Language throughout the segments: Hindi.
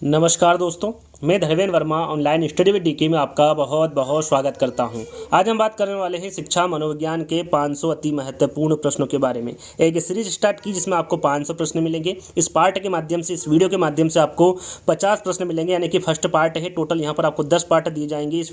नमस्कार दोस्तों, मैं Dharmendra Verma online study with DK में आपका बहुत बहुत स्वागत करता हूं। आज हम बात करने वाले हैं शिक्षा मनोविज्ञान के 500 अति महत्वपूर्ण प्रश्नों के बारे में। एक सीरीज स्टार्ट की जिसमें आपको 500 प्रश्न मिलेंगे। इस पार्ट के माध्यम से, इस वीडियो के माध्यम से आपको 50 प्रश्न मिलेंगे, यानी कि फर्स्ट पार्ट है। टोटल यहाँ पर आपको 10 पार्ट दिए जाएंगे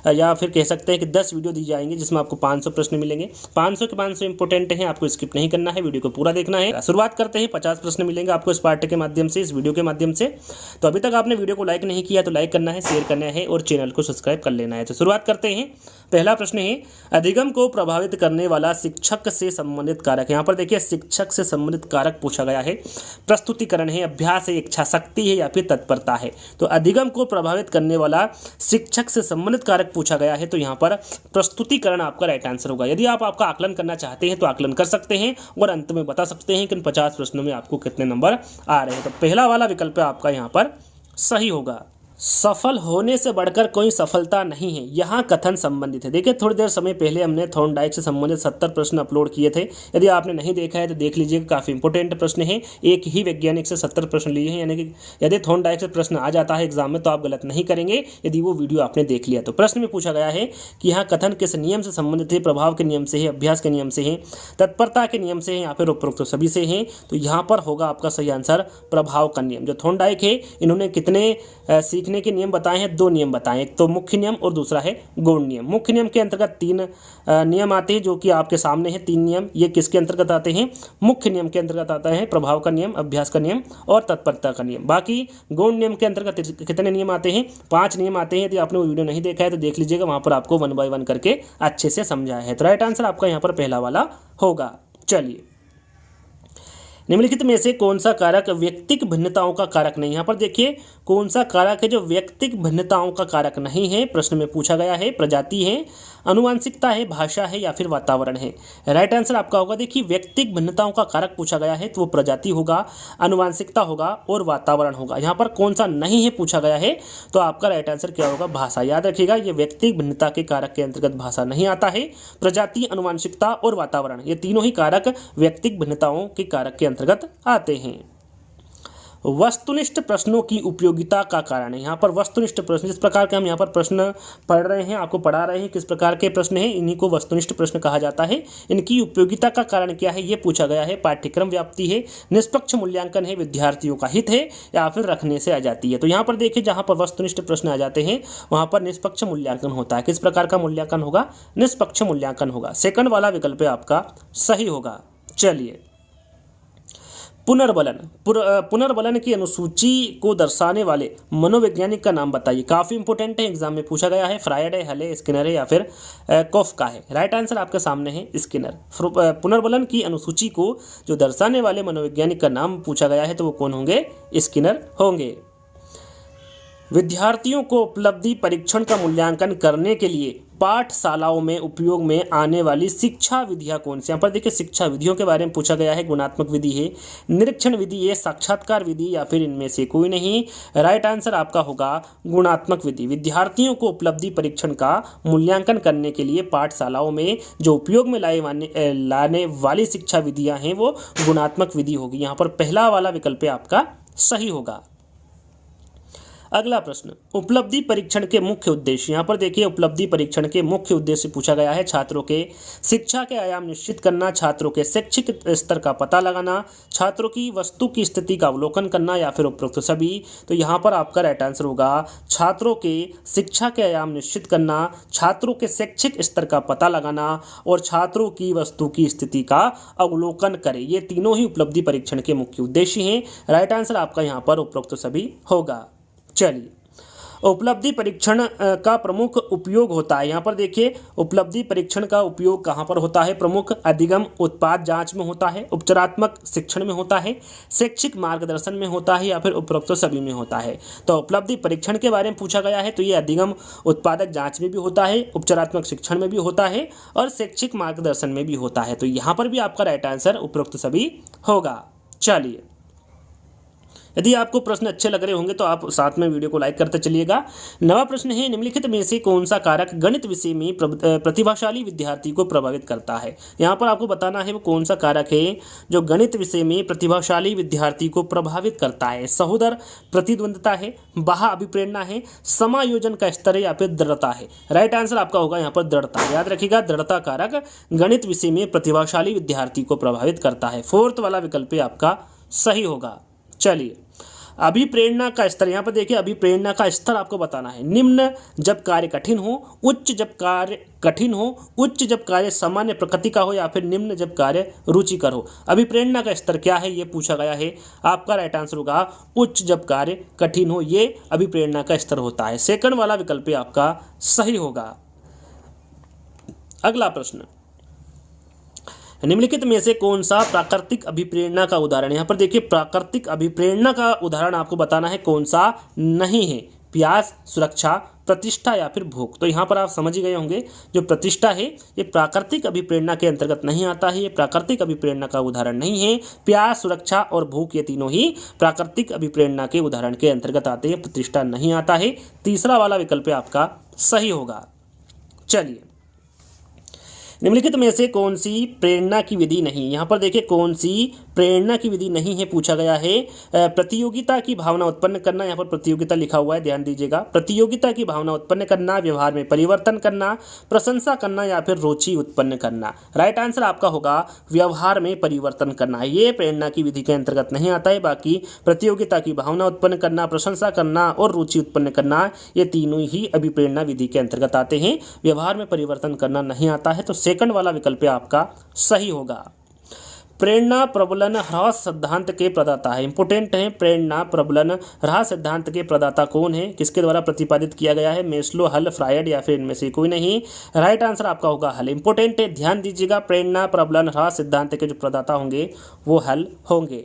या फिर कह सकते हैं कि 10 वीडियो दी जाएंगी जिसमें आपको 500 प्रश्न मिलेंगे। 500 के 500 इंपॉर्टेंट हैं, आपको स्किप नहीं करना है, वीडियो को पूरा देखना है। शुरुआत करते हैं। 50 प्रश्न मिलेंगे आपको इस पार्ट के माध्यम से, इस वीडियो के माध्यम से। तो अभी तक आपने वीडियो को लाइक नहीं किया तो लाइक करना है, शेयर करना है और चैनल को सब्सक्राइब कर लेना है। तो शुरुआत करते हैं। पहला प्रश्न है, अधिगम को प्रभावित करने वाला शिक्षक से संबंधित कारक। यहाँ पर देखिए शिक्षक से संबंधित कारक पूछा गया है। प्रस्तुतिकरण है, अभ्यास है, इच्छा शक्ति है या फिर तत्परता है। तो अधिगम को प्रभावित करने वाला शिक्षक से संबंधित कारक पूछा गया है, तो यहाँ पर प्रस्तुतिकरण आपका राइट आंसर होगा। यदि आप आपका आकलन करना चाहते हैं तो आकलन कर सकते हैं और अंत में बता सकते हैं कि इन 50 प्रश्नों में आपको कितने नंबर आ रहे हैं। तो पहला वाला विकल्प आपका यहाँ पर सही होगा। सफल होने से बढ़कर कोई सफलता नहीं है, यहाँ कथन संबंधित है। देखिए थोड़ी देर समय पहले हमने थॉर्नडाइक से संबंधित 70 प्रश्न अपलोड किए थे। यदि आपने नहीं देखा है तो देख लीजिएगा, काफ़ी इंपॉर्टेंट प्रश्न है। एक ही वैज्ञानिक से 70 प्रश्न लिए हैं, यानी कि यदि थॉर्नडाइक से प्रश्न आ जाता है एग्जाम में तो आप गलत नहीं करेंगे यदि वो वीडियो आपने देख लिया। तो प्रश्न में पूछा गया है कि यहाँ कथन किस नियम से संबंधित है। प्रभाव के नियम से है, अभ्यास के नियम से है, तत्परता के नियम से है या फिर उपरोक्त सभी से है। तो यहाँ पर होगा आपका सही आंसर प्रभाव का नियम। जो थॉर्नडाइक है इन्होंने कितने सीखने के नियम बताए हैं? 2 नियम बताए, एक तो मुख्य नियम और दूसरा है गौण नियम। मुख्य नियम के अंतर्गत 3 नियम आते हैं जो कि आपके सामने हैं। 3 नियम ये किसके अंतर्गत आते हैं? मुख्य नियम के अंतर्गत आता है प्रभाव का नियम, अभ्यास का नियम और तत्परता का नियम। बाकी गौण नियम के अंतर्गत कितने नियम आते हैं? 5 नियम आते हैं। यदि आपने वो वीडियो नहीं देखा है तो देख लीजिएगा, वहां पर आपको 1 बाय 1 करके अच्छे से समझाया है। तो राइट आंसर आपका यहाँ पर पहला वाला होगा। चलिए, निम्नलिखित में से कौन सा कारक व्यक्तिक भिन्नताओं का कारक नहीं? यहाँ पर देखिए कौन सा कारक है जो व्यक्तिक भिन्नताओं का कारक नहीं है। प्रश्न में पूछा गया है। प्रजाति है, आनुवंशिकता है, भाषा है या फिर वातावरण है। राइट आंसर आपका होगा, देखिए व्यक्तिक भिन्नताओं का कारक पूछा गया है तो वो प्रजाति होगा, आनुवंशिकता होगा और वातावरण होगा। यहाँ पर कौन सा नहीं है पूछा गया है तो आपका राइट आंसर क्या होगा? भाषा। याद रखिएगा, ये व्यक्तिक भिन्नता के कारक के अंतर्गत भाषा नहीं आता है। प्रजाति, आनुवंशिकता और वातावरण ये तीनों ही कारक व्यक्तिक भिन्नताओं के कारक के अंतर्गत आते हैं। वस्तुनिष्ठ प्रश्नों की उपयोगिता का कारण है। यहाँ पर वस्तुनिष्ठ प्रश्न, जिस प्रकार के हम यहाँ पर प्रश्न पढ़ रहे हैं, आपको पढ़ा रहे हैं किस प्रकार के प्रश्न हैं, इन्हीं को वस्तुनिष्ठ प्रश्न कहा जाता है। इनकी उपयोगिता का कारण क्या है ये पूछा गया है। पाठ्यक्रम व्याप्ति है, निष्पक्ष मूल्यांकन है, विद्यार्थियों का हित है या फिर रखने से आ जाती है। तो यहाँ पर देखिए जहाँ पर वस्तुनिष्ठ प्रश्न आ जाते हैं वहाँ पर निष्पक्ष मूल्यांकन होता है। किस प्रकार का मूल्यांकन होगा? निष्पक्ष मूल्यांकन होगा। सेकंड वाला विकल्प आपका सही होगा। चलिए, पुनर्बलन। पुनर्बलन की अनुसूची को दर्शाने वाले मनोवैज्ञानिक का नाम बताइए। काफ़ी इंपॉर्टेंट है, एग्जाम में पूछा गया है। फ्रायड है, हल है, स्किनर है या फिर कोफका है। राइट आंसर आपके सामने है स्किनर। पुनर्बलन की अनुसूची को जो दर्शाने वाले मनोवैज्ञानिक का नाम पूछा गया है तो वो कौन होंगे? स्किनर होंगे। विद्यार्थियों को उपलब्धि परीक्षण का मूल्यांकन करने के लिए पाठशालाओं में उपयोग में आने वाली शिक्षा विधियां कौन सी? यहाँ पर देखिए शिक्षा विधियों के बारे में पूछा गया है। गुणात्मक विधि है, निरीक्षण विधि है, साक्षात्कार विधि या फिर इनमें से कोई नहीं। राइट आंसर आपका होगा गुणात्मक विधि। विद्यार्थियों को उपलब्धि परीक्षण का मूल्यांकन करने के लिए पाठशालाओं में जो उपयोग में लाने वाली शिक्षा विधियाँ हैं वो गुणात्मक विधि होगी। यहाँ पर पहला वाला विकल्प आपका सही होगा। अगला प्रश्न, उपलब्धि परीक्षण के मुख्य उद्देश्य। यहाँ पर देखिए उपलब्धि परीक्षण के मुख्य उद्देश्य पूछा गया है। छात्रों के शिक्षा के आयाम निश्चित करना, छात्रों के शैक्षिक स्तर का पता लगाना, छात्रों की वस्तु की स्थिति का अवलोकन करना या फिर उपरोक्त सभी। तो यहाँ पर आपका राइट आंसर होगा छात्रों के शिक्षा के आयाम निश्चित करना, छात्रों के शैक्षिक स्तर का पता लगाना और छात्रों की वस्तु की स्थिति का अवलोकन करें। ये तीनों ही उपलब्धि परीक्षण के मुख्य उद्देश्य हैं। राइट आंसर आपका यहाँ पर उपरोक्त सभी होगा। चलिए, उपलब्धि परीक्षण का प्रमुख उपयोग होता है। यहाँ पर देखिए उपलब्धि परीक्षण का उपयोग कहाँ पर होता है? प्रमुख अधिगम उत्पाद जांच में होता है, उपचारात्मक शिक्षण में होता है, शैक्षिक मार्गदर्शन में होता है या फिर उपरोक्त सभी में होता है। तो उपलब्धि परीक्षण के बारे में पूछा गया है तो ये अधिगम उत्पादक जांच में भी होता है, उपचारात्मक शिक्षण में भी होता है और शैक्षिक मार्गदर्शन में भी होता है। तो यहाँ पर भी आपका राइट आंसर उपरोक्त सभी होगा। चलिए, यदि आपको प्रश्न अच्छे लग रहे होंगे तो आप साथ में वीडियो को लाइक करते चलिएगा। नवा प्रश्न है, निम्नलिखित में से कौन सा कारक गणित विषय में प्रतिभाशाली विद्यार्थी को प्रभावित करता है। यहाँ पर आपको बताना है वो कौन सा कारक है जो गणित विषय में प्रतिभाशाली विद्यार्थी को प्रभावित करता है। सहोदर प्रतिद्वंदता है, बाह्य अभिप्रेरणा है, समायोजन का स्तर है या फिर दृढ़ता है। राइट आंसर आपका होगा यहाँ पर दृढ़ता। याद रखिएगा, दृढ़ता कारक गणित विषय में प्रतिभाशाली विद्यार्थी को प्रभावित करता है। फोर्थ वाला विकल्प आपका सही होगा। चलिए, अभिप्रेरणा का स्तर, यहाँ पर देखिए अभिप्रेरणा का स्तर आपको बताना है। निम्न जब कार्य कठिन हो, उच्च जब कार्य कठिन हो, उच्च जब कार्य सामान्य प्रकृति का हो या फिर निम्न जब कार्य रुचिकर हो। अभिप्रेरणा का स्तर क्या है ये पूछा गया है। आपका राइट आंसर होगा उच्च जब कार्य कठिन हो, ये अभिप्रेरणा का स्तर होता है। सेकंड वाला विकल्प आपका सही होगा। अगला प्रश्न, निम्नलिखित में से कौन सा प्राकृतिक अभिप्रेरणा का उदाहरण। यहाँ पर देखिए प्राकृतिक अभिप्रेरणा का उदाहरण आपको बताना है कौन सा नहीं है। प्यास, सुरक्षा, प्रतिष्ठा या फिर भूख। तो यहाँ पर आप समझ ही गए होंगे जो प्रतिष्ठा है ये प्राकृतिक अभिप्रेरणा के अंतर्गत नहीं आता है, ये प्राकृतिक अभिप्रेरणा का उदाहरण नहीं है। प्यास, सुरक्षा और भूख ये तीनों ही प्राकृतिक अभिप्रेरणा के उदाहरण के अंतर्गत आते हैं, प्रतिष्ठा नहीं आता है। तीसरा वाला विकल्प आपका सही होगा। चलिए, निम्नलिखित में से कौन सी प्रेरणा की विधि नहीं। यहाँ पर देखिए कौन सी प्रेरणा की विधि नहीं है पूछा गया है। प्रतियोगिता की भावना उत्पन्न करना, यहाँ पर प्रतियोगिता लिखा हुआ है, ध्यान दीजिएगा। प्रतियोगिता की भावना उत्पन्न करना, व्यवहार में परिवर्तन करना, प्रशंसा करना या फिर रुचि उत्पन्न करना। राइट आंसर आपका होगा व्यवहार में परिवर्तन करना। ये प्रेरणा की विधि के अंतर्गत नहीं आता है। बाकी प्रतियोगिता की भावना उत्पन्न करना, प्रशंसा करना और रुचि उत्पन्न करना ये तीनों ही अभिप्रेरणा विधि के अंतर्गत आते हैं। व्यवहार में परिवर्तन करना नहीं आता है। तो सेकंड वाला विकल्प आपका सही होगा। प्रेरणा प्रबलन ह्रास सिद्धांत के प्रदाता है। इंपोर्टेंट है, प्रेरणा प्रबलन ह्रास सिद्धांत के प्रदाता कौन है, किसके द्वारा प्रतिपादित किया गया है। मेस्लो, हल, फ्रायड या फिर इनमें से कोई नहीं। राइट आंसर आपका होगा हल। इंपोर्टेंट है, ध्यान दीजिएगा, प्रेरणा प्रबलन ह्रास सिद्धांत के जो प्रदाता होंगे वो हल होंगे।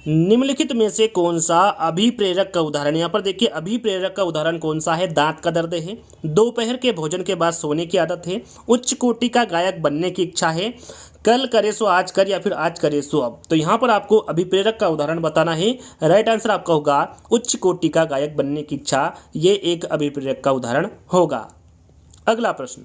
निम्नलिखित में से कौन सा अभिप्रेरक का उदाहरण। यहाँ पर देखिए अभिप्रेरक का उदाहरण कौन सा है। दांत का दर्द है, दोपहर के भोजन के बाद सोने की आदत है, उच्च कोटि का गायक बनने की इच्छा है, कल करे सो आज कर या फिर आज करे सो अब। तो यहाँ पर आपको अभिप्रेरक का उदाहरण बताना है। राइट आंसर आपका होगा उच्च कोटि का गायक बनने की इच्छा, ये एक अभिप्रेरक का उदाहरण होगा। अगला प्रश्न,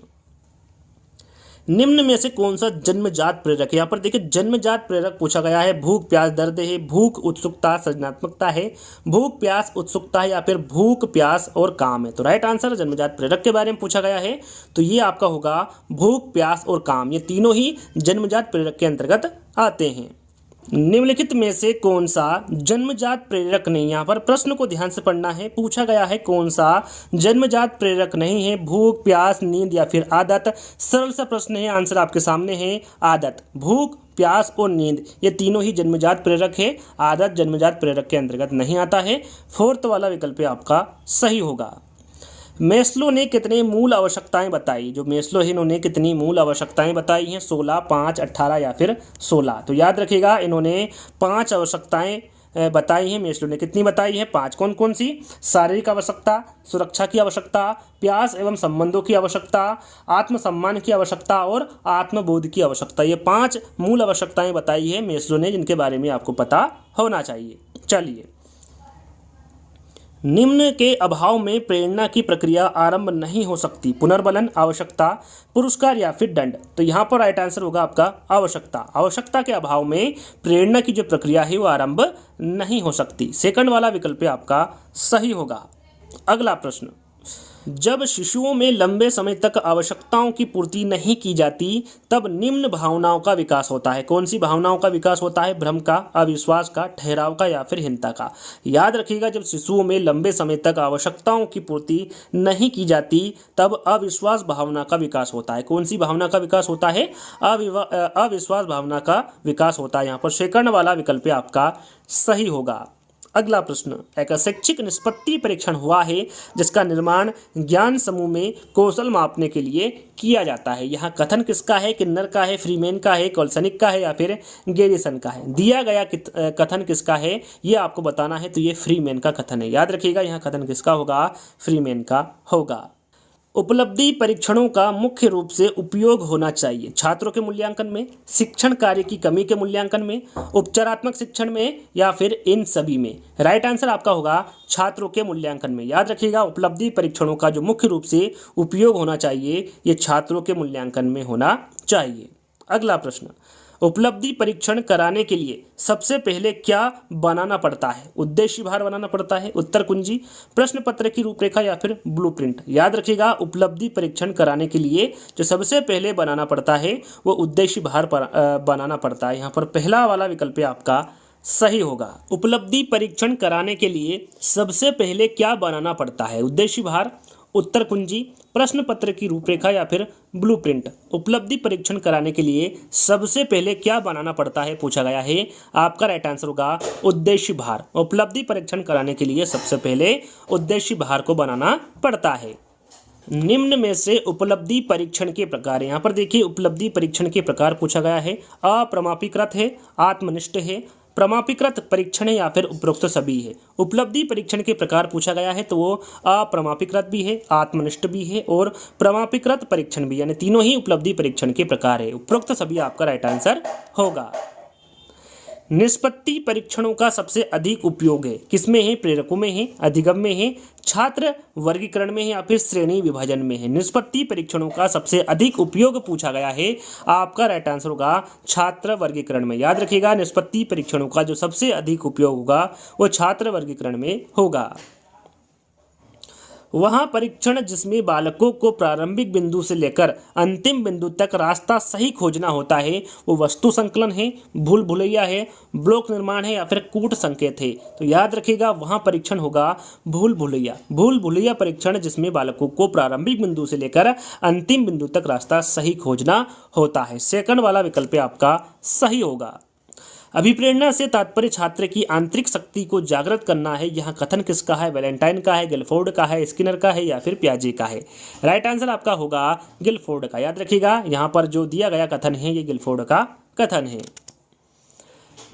निम्न में से कौन सा जन्मजात प्रेरक है। यहाँ पर देखिए जन्मजात प्रेरक पूछा गया है। भूख, प्यास, दर्द है, भूख, उत्सुकता, सृजनात्मकता है, भूख, प्यास, उत्सुकता है या फिर भूख, प्यास और काम है। तो राइट आंसर जन्मजात प्रेरक के बारे में पूछा गया है, तो ये आपका होगा भूख, प्यास और काम। ये तीनों ही जन्मजात प्रेरक के अंतर्गत आते हैं। निम्नलिखित में से कौन सा जन्मजात प्रेरक नहीं। यहाँ पर प्रश्न को ध्यान से पढ़ना है। पूछा गया है कौन सा जन्मजात प्रेरक नहीं है। भूख, प्यास, नींद या फिर आदत। सरल सा प्रश्न है, आंसर आपके सामने है आदत। भूख, प्यास और नींद ये तीनों ही जन्मजात प्रेरक है। आदत जन्मजात प्रेरक के अंतर्गत नहीं आता है। फोर्थ वाला विकल्प आपका सही होगा। मेस्लो ने कितने मूल आवश्यकताएं बताई। जो मेस्लो है इन्होंने कितनी मूल आवश्यकताएं बताई हैं। 16, 5, 18 या फिर 16। तो याद रखिएगा इन्होंने 5 आवश्यकताएं बताई हैं। मेस्लो ने कितनी बताई है, 5। कौन कौन सी। शारीरिक आवश्यकता, सुरक्षा की आवश्यकता, प्यास एवं संबंधों की आवश्यकता, आत्मसम्मान की आवश्यकता और आत्मबोध की आवश्यकता। ये 5 मूल आवश्यकताएं बताई है मेस्लो ने, जिनके बारे में आपको पता होना चाहिए। चलिए, निम्न के अभाव में प्रेरणा की प्रक्रिया आरंभ नहीं हो सकती। पुनर्बलन, आवश्यकता, पुरस्कार या फिर दंड। तो यहाँ पर राइट आंसर होगा आपका आवश्यकता। आवश्यकता के अभाव में प्रेरणा की जो प्रक्रिया है वो आरंभ नहीं हो सकती। सेकंड वाला विकल्प आपका सही होगा। अगला प्रश्न, जब शिशुओं में लंबे समय तक आवश्यकताओं की पूर्ति नहीं की जाती तब निम्न भावनाओं का विकास होता है। कौन सी भावनाओं का विकास होता है। भ्रम का, अविश्वास का, ठहराव का या फिर हिंसा का। याद रखिएगा जब शिशुओं में लंबे समय तक आवश्यकताओं की पूर्ति नहीं की जाती तब अविश्वास भावना का विकास होता है। कौन सी भावना का विकास होता है। अविश्वास भावना का विकास होता है। यहाँ पर सेकंड वाला विकल्प आपका सही होगा। अगला प्रश्न, एक शैक्षिक निष्पत्ति परीक्षण हुआ है जिसका निर्माण ज्ञान समूह में कौशल मापने के लिए किया जाता है। यहाँ कथन किसका है। किन्नर का है, फ्रीमैन का है, कोल्सनिक का है या फिर गैरिसन का है। दिया गया कथन किसका है ये आपको बताना है। तो ये फ्रीमैन का कथन है। याद रखिएगा यहाँ कथन किसका होगा, फ्रीमैन का होगा। उपलब्धि परीक्षणों का मुख्य रूप से उपयोग होना चाहिए छात्रों के मूल्यांकन में, शिक्षण कार्य की कमी के मूल्यांकन में, उपचारात्मक शिक्षण में, या फिर इन सभी में। राइट आंसर आपका होगा छात्रों के मूल्यांकन में। याद रखिएगा, उपलब्धि परीक्षणों का जो मुख्य रूप से उपयोग होना चाहिए ये छात्रों के मूल्यांकन में होना चाहिए। अगला प्रश्न, उपलब्धि परीक्षण कराने के लिए सबसे पहले क्या बनाना पड़ता है? उद्देश्य भार बनाना पड़ता है, उत्तर कुंजी, प्रश्न पत्र की रूपरेखा, या फिर ब्लूप्रिंट। याद रखिएगा, उपलब्धि परीक्षण कराने के लिए जो सबसे पहले बनाना पड़ता है वो उद्देश्य भार बनाना पड़ता है। यहाँ पर पहला वाला विकल्प आपका सही होगा। उपलब्धि परीक्षण कराने के लिए सबसे पहले क्या बनाना पड़ता है? उद्देश्य भार, उत्तर कुंजी, प्रश्न पत्र की रूपरेखा, या फिर ब्लूप्रिंट। उपलब्धि परीक्षण कराने के लिए सबसे पहले क्या बनाना पड़ता है पूछा गया है। आपका राइट आंसर होगा उद्देश्य भार। उपलब्धि परीक्षण कराने के लिए सबसे पहले उद्देश्य भार को बनाना पड़ता है। निम्न में से उपलब्धि परीक्षण के प्रकार, यहाँ पर देखिए उपलब्धि परीक्षण के प्रकार पूछा गया है। अप्रमापीकृत है, आत्मनिष्ठ है, प्रमापीकृत परीक्षण है, या फिर उपरोक्त सभी है। उपलब्धि परीक्षण के प्रकार पूछा गया है तो वो अप्रमापीकृत भी है, आत्मनिष्ठ भी है और प्रमापीकृत परीक्षण भी, यानी तीनों ही उपलब्धि परीक्षण के प्रकार है। उपरोक्त सभी आपका राइट आंसर होगा। निष्पत्ति परीक्षणों का सबसे अधिक उपयोग है किसमें है? प्रेरकों में है, अधिगम में है, छात्र वर्गीकरण में है, या फिर श्रेणी विभाजन में है। निष्पत्ति परीक्षणों का सबसे अधिक उपयोग पूछा गया है। आपका राइट आंसर होगा छात्र वर्गीकरण में। याद रखिएगा, निष्पत्ति परीक्षणों का जो सबसे अधिक उपयोग होगा वो छात्र वर्गीकरण में होगा। वहाँ परीक्षण जिसमें बालकों को प्रारंभिक बिंदु से लेकर अंतिम बिंदु तक रास्ता सही खोजना होता है वो वस्तु संकलन है, भूल भुलैया है, ब्लॉक निर्माण है, या फिर कूट संकेत है। तो याद रखिएगा, वहाँ परीक्षण होगा भूल भुलैया। भूल भुलैया परीक्षण जिसमें बालकों को प्रारंभिक बिंदु से लेकर अंतिम बिंदु तक रास्ता सही खोजना होता है। सेकंड वाला विकल्प आपका सही होगा। अभिप्रेरणा से तात्पर्य छात्र की आंतरिक शक्ति को जागृत करना है। यहाँ कथन किसका है? वैलेंटाइन का है, गिलफोर्ड का है, स्किनर का है, या फिर पियाजे का है। राइट आंसर आपका होगा गिलफोर्ड का। याद रखिएगा, यहाँ पर जो दिया गया कथन है ये गिलफोर्ड का कथन है।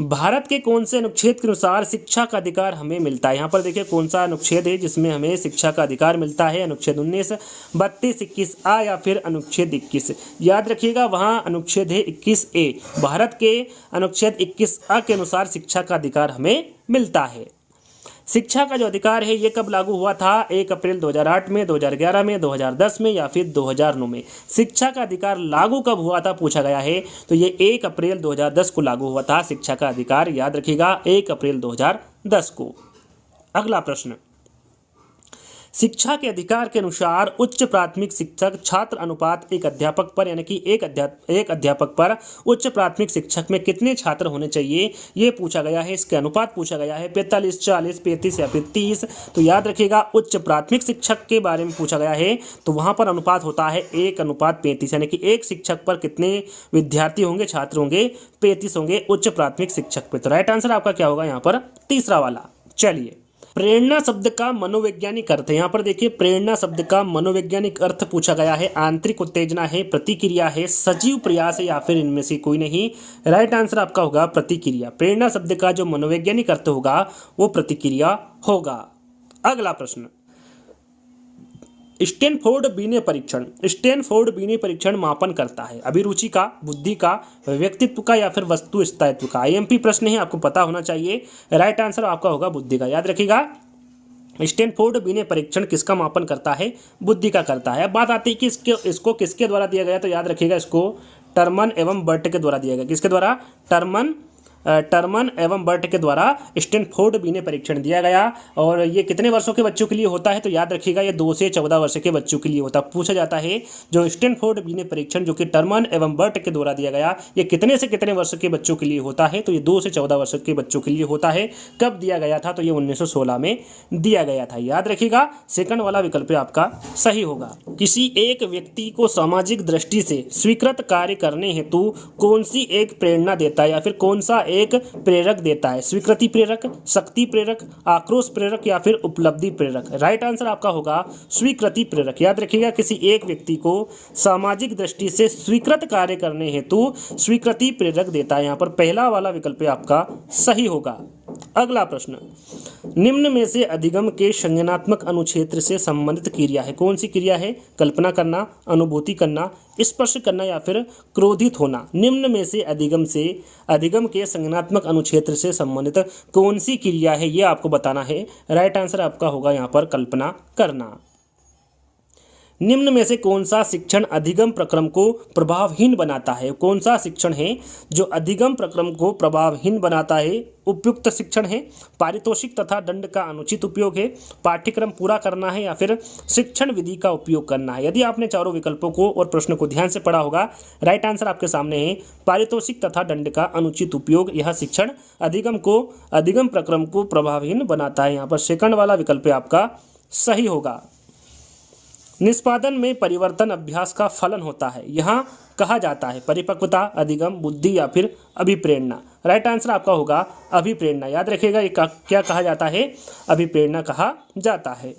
भारत के कौन से अनुच्छेद के अनुसार शिक्षा का अधिकार हमें मिलता है? यहाँ पर देखिए कौन सा अनुच्छेद है जिसमें हमें शिक्षा का अधिकार मिलता है। अनुच्छेद 19, 32, 21A या फिर अनुच्छेद 21। याद रखिएगा, वहाँ अनुच्छेद है 21A। भारत के अनुच्छेद 21A के अनुसार शिक्षा का अधिकार हमें मिलता है। शिक्षा का जो अधिकार है ये कब लागू हुआ था? 1 अप्रैल 2008 में, 2011 में, 2010 में, या फिर 2009 में। शिक्षा का अधिकार लागू कब हुआ था पूछा गया है तो ये 1 अप्रैल 2010 को लागू हुआ था शिक्षा का अधिकार। याद रखिएगा, 1 अप्रैल 2010 को। अगला प्रश्न, शिक्षा के अधिकार के अनुसार उच्च प्राथमिक शिक्षक छात्र अनुपात एक अध्यापक पर, यानी कि एक अध्यापक पर उच्च प्राथमिक शिक्षक में कितने छात्र होने चाहिए ये पूछा गया है। इसके अनुपात पूछा गया है 45, 40, 35 या फिर 30। तो याद रखिएगा, उच्च प्राथमिक शिक्षक के बारे में पूछा गया है तो वहाँ पर अनुपात होता है 1:35, यानी कि एक शिक्षक पर कितने विद्यार्थी होंगे, छात्र होंगे? 35 होंगे उच्च प्राथमिक शिक्षक पे। तो राइट आंसर आपका क्या होगा यहाँ पर? तीसरा वाला। चलिए, प्रेरणा शब्द का मनोवैज्ञानिक अर्थ है। यहाँ पर देखिए, प्रेरणा शब्द का मनोवैज्ञानिक अर्थ पूछा गया है। आंतरिक उत्तेजना है, प्रतिक्रिया है, सजीव प्रयास है, या फिर इनमें से कोई नहीं। राइट आंसर आपका होगा प्रतिक्रिया। प्रेरणा शब्द का जो मनोवैज्ञानिक अर्थ होगा वो प्रतिक्रिया होगा। अगला प्रश्न, स्टैनफोर्ड बीने परीक्षण। स्टैनफोर्ड बीने परीक्षण मापन करता है अभिरुचि का, बुद्धि का, व्यक्तित्व का, या फिर वस्तु स्थायित्व का। आईएमपी प्रश्न है, आपको पता होना चाहिए। राइट आंसर आपका होगा बुद्धि का। याद रखिएगा, स्टैनफोर्ड बीने परीक्षण किसका मापन करता है? बुद्धि का करता है। अब बात आती है कि इसको किसके द्वारा दिया गया, तो याद रखिएगा इसको टर्मन एवं बर्ट के द्वारा दिया गया। किसके द्वारा? टर्मन एवं बर्ट के द्वारा स्टैनफोर्ड बीने परीक्षण दिया गया। और ये कितने वर्षों के बच्चों के लिए होता है? तो याद रखिएगा, ये 2 से 14 वर्ष के बच्चों के लिए होता है। पूछा जाता है जो स्टैनफोर्ड बीने परीक्षण जो कि टर्मन एवं बर्ट के द्वारा दिया गया, ये कितने से कितने वर्ष के बच्चों के लिए होता है? तो ये 2 से 14 वर्ष के बच्चों के लिए होता है। कब दिया गया था? तो ये 1916 में दिया गया था। याद रखिएगा, सेकंड वाला विकल्प आपका सही होगा। किसी एक व्यक्ति को सामाजिक दृष्टि से स्वीकृत कार्य करने हेतु कौन सी एक प्रेरणा देता है, या फिर कौन सा एक प्रेरक देता है? स्वीकृति प्रेरक, शक्ति प्रेरक, आक्रोश प्रेरक, या फिर उपलब्धि प्रेरक। राइट आंसर आपका होगा स्वीकृति प्रेरक। याद रखिएगा, किसी एक व्यक्ति को सामाजिक दृष्टि से स्वीकृत कार्य करने हेतु स्वीकृति प्रेरक देता है। यहाँ पर पहला वाला विकल्प आपका सही होगा। अगला प्रश्न, निम्न में से अधिगम के संज्ञानात्मक अनुक्षेत्र से संबंधित क्रिया है। कौन सी क्रिया है? कल्पना करना, अनुभूति करना, स्पर्श करना या फिर क्रोधित होना। निम्न में से अधिगम के संज्ञानात्मक अनुक्षेत्र से संबंधित कौन सी क्रिया है, यह आपको बताना है। राइट आंसर आपका होगा यहाँ पर कल्पना करना। निम्न में से कौन सा शिक्षण अधिगम प्रक्रम को प्रभावहीन बनाता है? कौन सा शिक्षण है जो अधिगम प्रक्रम को प्रभावहीन बनाता है? उपयुक्त शिक्षण है, पारितोषिक तथा दंड का अनुचित उपयोग है, पाठ्यक्रम पूरा करना है या फिर शिक्षण विधि का उपयोग करना है। यदि आपने चारों विकल्पों को और प्रश्न को ध्यान से पढ़ा होगा, राइट आंसर आपके सामने है पारितोषिक तथा दंड का अनुचित उपयोग। यह शिक्षण अधिगम प्रक्रम को प्रभावहीन बनाता है। यहाँ पर सेकंड वाला विकल्प आपका सही होगा। निष्पादन में परिवर्तन अभ्यास का फलन होता है। यहाँ कहा जाता है परिपक्वता, अधिगम, बुद्धि या फिर अभिप्रेरणा। राइट आंसर आपका होगा अभिप्रेरणा। याद रखिएगा ये क्या कहा जाता है? अभिप्रेरणा कहा जाता है।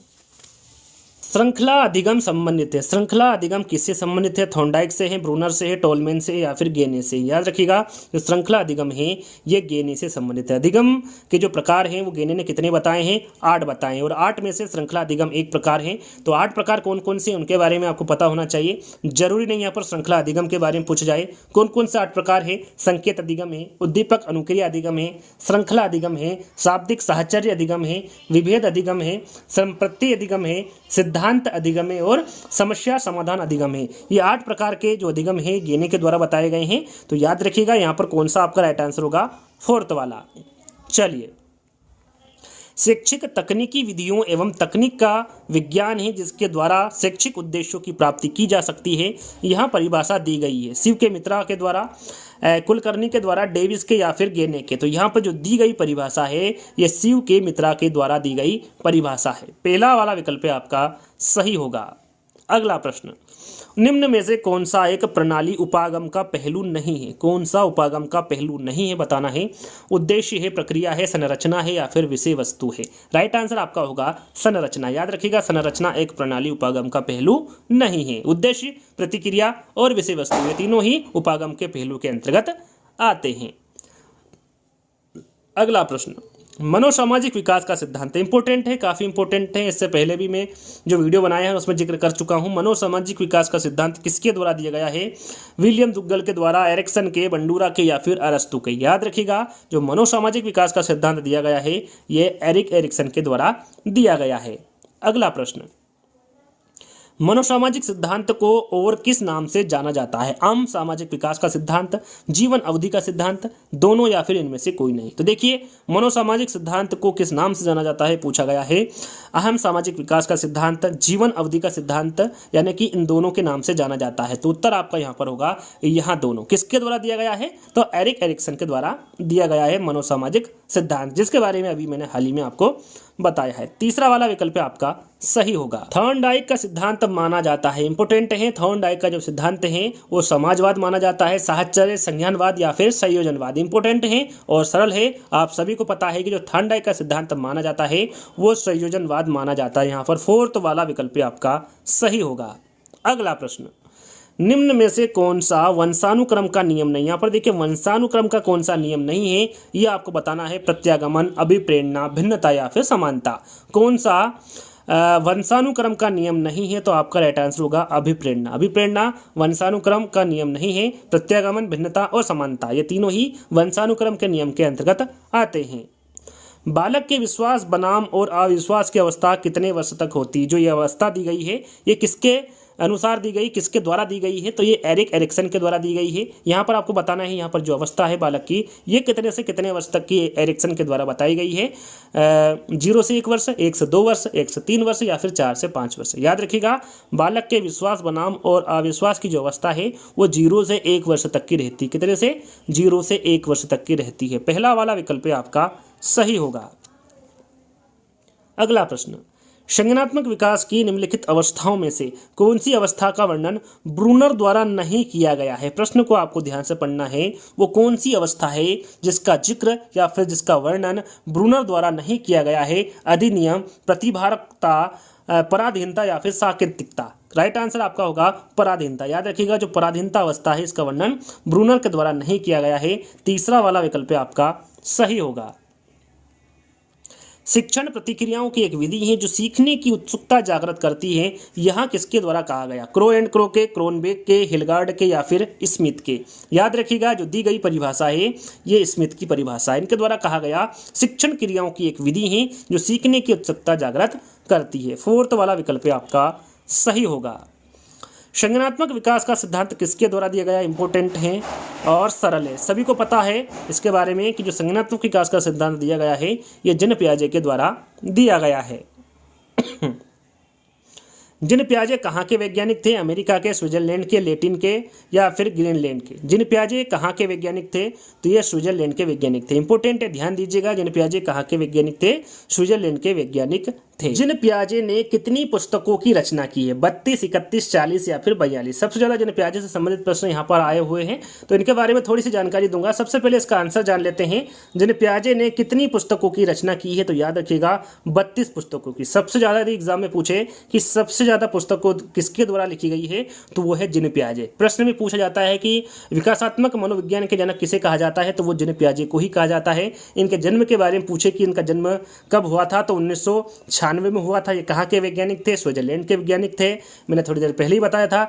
श्रृंखला अधिगम संबंधित है। श्रृंखला अधिगम किससे संबंधित है? थॉर्नडाइक से है, ब्रूनर से है, टोलमैन से या फिर गेने से। याद रखिएगा जो श्रृंखला अधिगम है ये गेने से संबंधित है। अधिगम के जो प्रकार हैं वो गेने ने कितने बताए हैं? 8 बताए हैं और 8 में से श्रृंखला अधिगम एक प्रकार है। तो 8 प्रकार कौन कौन से उनके बारे में आपको पता होना चाहिए। जरूरी नहीं यहाँ पर श्रृंखला अधिगम के बारे में पूछ जाए। कौन कौन से 8 प्रकार है? संकेत अधिगम है, उद्दीपक अनुक्रिया अधिगम है, श्रृंखला अधिगम है, शाब्दिक साहचर्य अधिगम है, विभेद अधिगम है, संप्रति अधिगम है, सिद्धांत अधिगम है और समस्या समाधान अधिगम है। ये 8 प्रकार के जो अधिगम है गेने के द्वारा बताए गए हैं। तो याद रखिएगा यहाँ पर कौन सा आपका राइट आंसर होगा? 4th वाला। चलिए, शैक्षिक तकनीकी विधियों एवं तकनीक का विज्ञान है जिसके द्वारा शैक्षिक उद्देश्यों की प्राप्ति की जा सकती है। यहाँ परिभाषा दी गई है शिव के मित्रा के द्वारा, कुलकर्णी के द्वारा, डेविस के या फिर गेने के। तो यहाँ पर जो दी गई परिभाषा है ये शिव के मित्रा के द्वारा दी गई परिभाषा है। पहला वाला विकल्प आपका सही होगा। अगला प्रश्न, निम्न में से कौन सा एक प्रणाली उपागम का पहलू नहीं है? कौन सा उपागम का पहलू नहीं है बताना है। उद्देश्य है, प्रक्रिया है, संरचना है या फिर विषय वस्तु है। राइट आंसर आपका होगा संरचना। याद रखिएगा संरचना एक प्रणाली उपागम का पहलू नहीं है। उद्देश्य, प्रतिक्रिया और विषय वस्तु ये तीनों ही उपागम के पहलू के अंतर्गत आते हैं। अगला प्रश्न, मनोसामाजिक विकास का सिद्धांत इंपॉर्टेंट है, काफ़ी इंपॉर्टेंट है। इससे पहले भी मैं जो वीडियो बनाया है उसमें जिक्र कर चुका हूं। मनोसामाजिक विकास का सिद्धांत किसके द्वारा दिया गया है? विलियम दुग्गल के द्वारा, एरिक्सन के, बंडूरा के या फिर अरस्तु के। याद रखिएगा जो मनोसामाजिक विकास का सिद्धांत दिया गया है ये एरिक्सन के द्वारा दिया गया है। अगला प्रश्न, मनोसामाजिक सिद्धांत को और किस नाम से जाना जाता है? आम सामाजिक विकास का सिद्धांत, जीवन अवधि का सिद्धांत, दोनों या फिर इनमें से कोई नहीं। तो देखिए मनोसामाजिक सिद्धांत को किस नाम से जाना जाता है पूछा गया है। अहम सामाजिक विकास का सिद्धांत, जीवन अवधि का सिद्धांत, यानी कि इन दोनों के नाम से जाना जाता है। तो उत्तर आपका यहाँ पर होगा यहाँ दोनों। किसके द्वारा दिया गया है? तो एरिक्सन के द्वारा दिया गया है मनोसामाजिक सिद्धांत, जिसके बारे में अभी मैंने हाल ही में आपको बताया है। तीसरा वाला विकल्प आपका सही होगा। थॉर्नडाइक का सिद्धांत माना जाता है, इंपॉर्टेंट है। थॉर्नडाइक का जो सिद्धांत है वो समाजवाद माना जाता है, साहचर्य, संज्ञानवाद या फिर संयोजनवाद। इंपॉर्टेंट है और सरल है। आप सभी को पता है कि जो थॉर्नडाइक का सिद्धांत माना जाता है वो संयोजनवाद माना जाता है। यहाँ पर 4th वाला विकल्प आपका सही होगा। अगला प्रश्न, निम्न में से कौन सा वंशानुक्रम का नियम नहीं? यहाँ पर देखिए वंशानुक्रम का कौन सा नियम नहीं है ये आपको बताना है। प्रत्यागमन, अभिप्रेरणा, भिन्नता या फिर समानता। कौन सा वंशानुक्रम का नियम नहीं है? तो आपका राइट आंसर होगा अभिप्रेरणा। अभिप्रेरणा वंशानुक्रम का नियम नहीं है। प्रत्यागमन, भिन्नता और समानता ये तीनों ही वंशानुक्रम के नियम के अंतर्गत आते हैं। बालक के विश्वास बनाम और अविश्वास की अवस्था कितने वर्ष तक होती? जो ये अवस्था दी गई है ये किसके अनुसार दी गई, किसके द्वारा दी गई है? तो ये एरिक्सन के द्वारा दी गई है। यहाँ पर आपको बताना है यहाँ पर जो अवस्था है बालक की ये कितने से कितने वर्ष तक की एरिक्सन के द्वारा बताई गई है। 0 से 1 वर्ष, 1 से 2 वर्ष, 1 से 3 वर्ष या फिर 4 से 5 वर्ष। याद रखिएगा बालक के विश्वास बनाम और अविश्वास की जो अवस्था है वो 0 से 1 वर्ष तक की रहती है। कितने से? 0 से 1 वर्ष तक की रहती है। पहला वाला विकल्प आपका सही होगा। अगला प्रश्न, संज्ञानात्मक विकास की निम्नलिखित अवस्थाओं में से कौन सी अवस्था का वर्णन ब्रूनर द्वारा नहीं किया गया है? प्रश्न को आपको ध्यान से पढ़ना है। वो कौन सी अवस्था है जिसका जिक्र या फिर जिसका वर्णन ब्रूनर द्वारा नहीं किया गया है? अधिनियम, प्रतिभारकता, पराधीनता या फिर साकेतिकता। राइट आंसर आपका होगा पराधीनता। याद रखिएगा जो पराधीनता अवस्था है इसका वर्णन ब्रूनर के द्वारा नहीं किया गया है। तीसरा वाला विकल्प आपका सही होगा। शिक्षण प्रतिक्रियाओं की एक विधि है जो सीखने की उत्सुकता जागृत करती है। यह किसके द्वारा कहा गया? क्रो एंड क्रो के, क्रोनबेक के, हिलगार्ड के या फिर स्मिथ के? याद रखिएगा जो दी गई परिभाषा है ये स्मिथ की परिभाषा है। इनके द्वारा कहा गया शिक्षण क्रियाओं की एक विधि है जो सीखने की उत्सुकता जागृत करती है। फोर्थ वाला विकल्प आपका सही होगा। संज्ञानात्मक विकास का सिद्धांत किसके द्वारा दिया गया? इंपॉर्टेंट है और सरल है, सभी को पता है इसके बारे में कि जो संज्ञानात्मक विकास का सिद्धांत दिया गया है ये जीन पियाजे के द्वारा दिया गया है। जीन पियाजे कहाँ के वैज्ञानिक थे? अमेरिका के, स्विट्जरलैंड के, लैटिन के या फिर ग्रीनलैंड के? जीन पियाजे कहाँ के वैज्ञानिक थे? तो ये स्विट्जरलैंड के वैज्ञानिक थे। इंपॉर्टेंट है, ध्यान दीजिएगा। जीन पियाजे कहाँ के वैज्ञानिक थे? स्विट्जरलैंड के वैज्ञानिक थे। जीन पियाजे ने कितनी पुस्तकों की रचना की है? 32, 31, 40 या फिर 42? सबसे ज्यादा जीन पियाजे से संबंधित प्रश्न यहाँ पर आए हुए हैं, तो इनके बारे में थोड़ी सी जानकारी दूंगा। सबसे पहले इसका आंसर जान लेते हैं। जीन पियाजे ने कितनी पुस्तकों की रचना की है? तो याद रखिएगा 32 पुस्तकों की। सबसे ज्यादा यदि एग्जाम में पूछे कि सबसे ज्यादा पुस्तकों किसके द्वारा लिखी गई है तो वो है जीन पियाजे। प्रश्न में पूछा जाता है कि विकासात्मक मनोविज्ञान के जनक किसे कहा जाता है? तो वो जीन पियाजे को ही कहा जाता है। इनके जन्म के बारे में पूछे कि इनका जन्म कब हुआ था तो 1996 में हुआ था। ये कहाँ के वैज्ञानिक थे? स्विट्जरलैंड के वैज्ञानिक थे। मैंने थोड़ी देर पहले ही बताया था।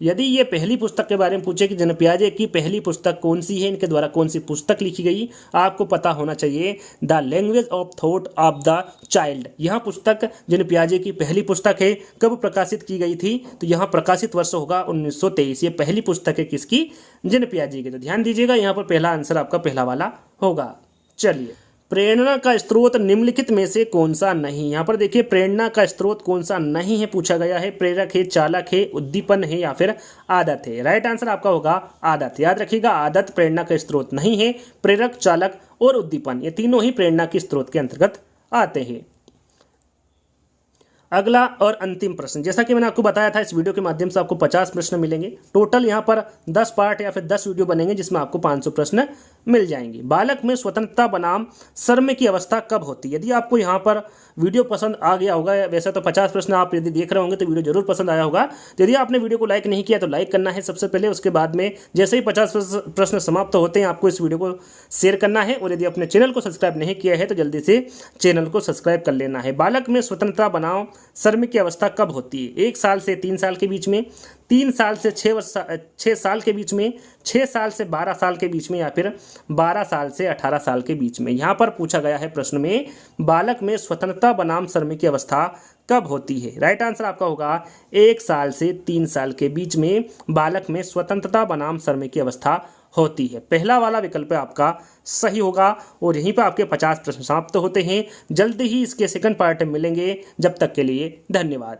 यदि ये पहली पुस्तक के बारे में पूछे कि जीन पियाजे की पहली पुस्तक कौन सी है, इनके द्वारा कौन सी पुस्तक लिखी गई, आपको पता होना चाहिए the language of thought of the child. यह पुस्तक जीन पियाजे की पहली पुस्तक है। कब प्रकाशित की गई थी? तो यहाँ प्रकाशित वर्ष होगा 1923। ये पहली पुस्तक है किसकी? जीन पियाजे की। तो ध्यान दीजिएगा यहाँ पर पहला आंसर आपका पहला वाला होगा। चलिए, प्रेरणा का स्रोत निम्नलिखित में से कौन सा नहीं? यहाँ पर देखिए प्रेरणा का स्रोत कौन सा नहीं है पूछा गया है। प्रेरक है, चालक है, उद्दीपन है या फिर आदत है? राइट आंसर आपका होगा आदत। याद रखिएगा आदत प्रेरणा का स्रोत नहीं है। प्रेरक, चालक और उद्दीपन ये तीनों ही प्रेरणा के स्रोत के अंतर्गत आते हैं। अगला और अंतिम प्रश्न, जैसा कि मैंने आपको बताया था इस वीडियो के माध्यम से आपको 50 प्रश्न मिलेंगे। टोटल यहाँ पर 10 पार्ट या फिर 10 वीडियो बनेंगे जिसमें आपको 500 प्रश्न मिल जाएंगे। बालक में स्वतंत्रता बनाम शर्म की अवस्था कब होती है? यदि आपको यहाँ पर वीडियो पसंद आ गया होगा, वैसे तो 50 प्रश्न आप यदि देख रहे होंगे तो वीडियो जरूर पसंद आया होगा। यदि आपने वीडियो को लाइक नहीं किया तो लाइक करना है सबसे पहले। उसके बाद में जैसे ही 50 प्रश्न समाप्त होते हैं आपको इस वीडियो को शेयर करना है। और यदि अपने चैनल को सब्सक्राइब नहीं किया है तो जल्दी से चैनल को सब्सक्राइब कर लेना है। बालक में स्वतंत्रता बनाम शर्म की अवस्था कब होती है? 1 साल से 3 साल के बीच में, 3 साल से 6 साल के बीच में, 6 साल से 12 साल के बीच में या फिर 12 साल से 18 साल के बीच में? यहाँ पर पूछा गया है प्रश्न में बालक में स्वतंत्रता बनाम शर्म की अवस्था कब होती है? राइट आंसर आपका होगा 1 साल से 3 साल के बीच में बालक में स्वतंत्रता बनाम शर्म की अवस्था होती है। पहला वाला विकल्प आपका सही होगा। और यहीं पर आपके 50 प्रश्न समाप्त होते हैं। जल्द ही इसके सेकंड पार्ट में मिलेंगे। जब तक के लिए धन्यवाद।